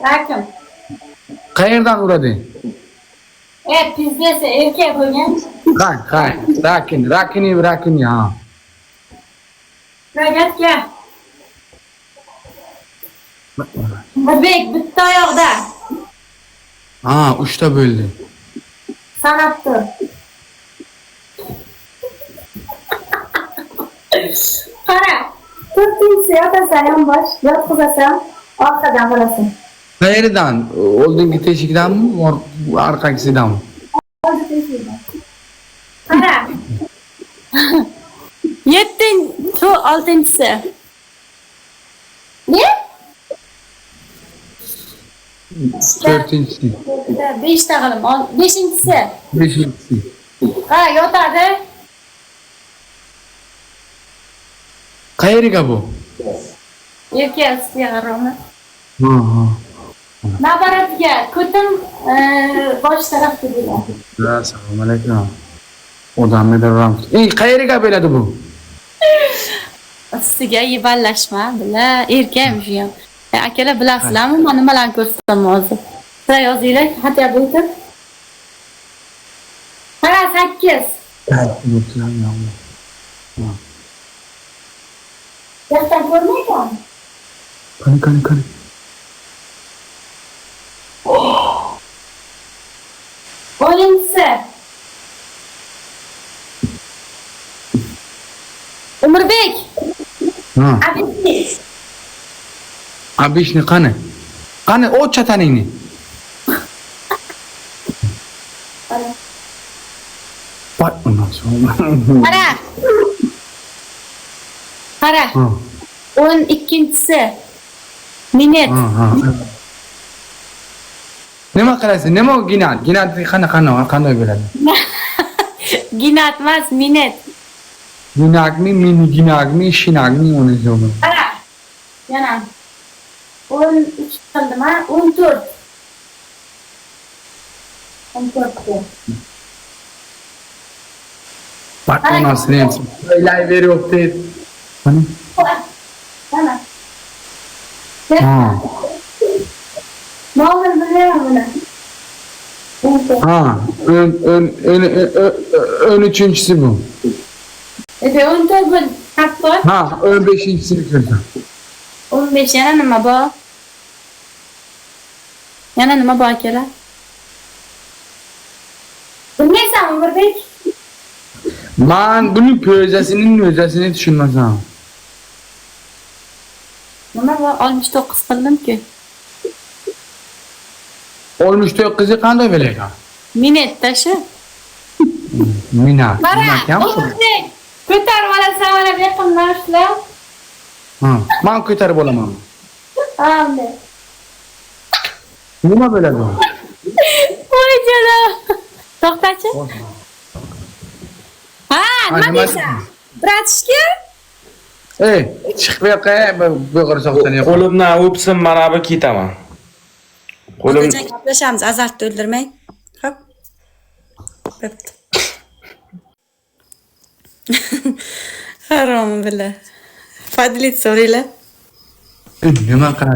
Rakim. Qayerdan uradi? Pizdesi erkek bo'lgan. Qay. Rakini ha. Ragatga. Bek bitta oyoqda. Ha, 3 ta bo'ldi. Sanabdi. Qara. To'rtinchisi yotasan yonbosh, yotqizasan, orqadan bo'lasan. Qayerdan? Oldingi teshikdanmi, orqagisidanmi? Qara. 7-chi, 6-chisi. Ne? 4-chi. 5 ta qilib, 5-chisi. 5-chi. Ha, yotadi. Qayerga bu? Erkak ustiga qarama. Ha. Nabaratiga ko'tim bosh tarafga bo'ladi. Assalomu alaykum. Odamni daram. Qayerga bo'ladi bu? Ustiga yiballashma, bila, erkakmish ham. Akalar bilasizlarmi, men nimalarni ko'rsataman hozir. Sizlar yozinglar, xatga o'tib. Qara 8. Yaxtan ko'rmaysan? Qani. O'yinchisi. Umrbek. Ha. Abisi. Abishni qani? Qani o chataningni? Voy, undan so'ng. Qara. 12-chisi. Minet. Nima qilasizz? Nima ginat? Ginatni qanday bo'ladi? Ginat emas, minet. Ginagmi, shinagmi uni so'mi. Qara. Yana 13 qildimi? 14. 14. Bak onasini ham o'ylayveryapti. Qani? Mana. Ha. Nomer bilyapman buni. Ha, 13-chisi bu. 14 bo'l, hatto. Ha, 15-chisini ko'rdim. 15 yana nima bor? Yana nima bor akalar? Bilmaysan Umrbek? Men buning o'zasini tushunmasam. Nima bor? 69 qildim-ku. 69'i qanday bo'laydi? Minet tashi. Minat. Qara, Umrbek. Ko'tarib olasan, mana bu yaqindan ushla. Ha, men ko'tarib olaman. Ha, bunday. Nima bo'ladi? Voy janob. To'xtachi. Ha, nima deysan? Bratishka? Chiqib bu yoqqa, bu qo'rsoqdan yo'q. Qo'limdan o'psin, mana bu ketaman. Qo'lim Otajon gaplashamiz, azartni o'ldirmang. Xo'p. Bo'pti. Harom bila. Fadlit so'raylar. Nima qilasiz?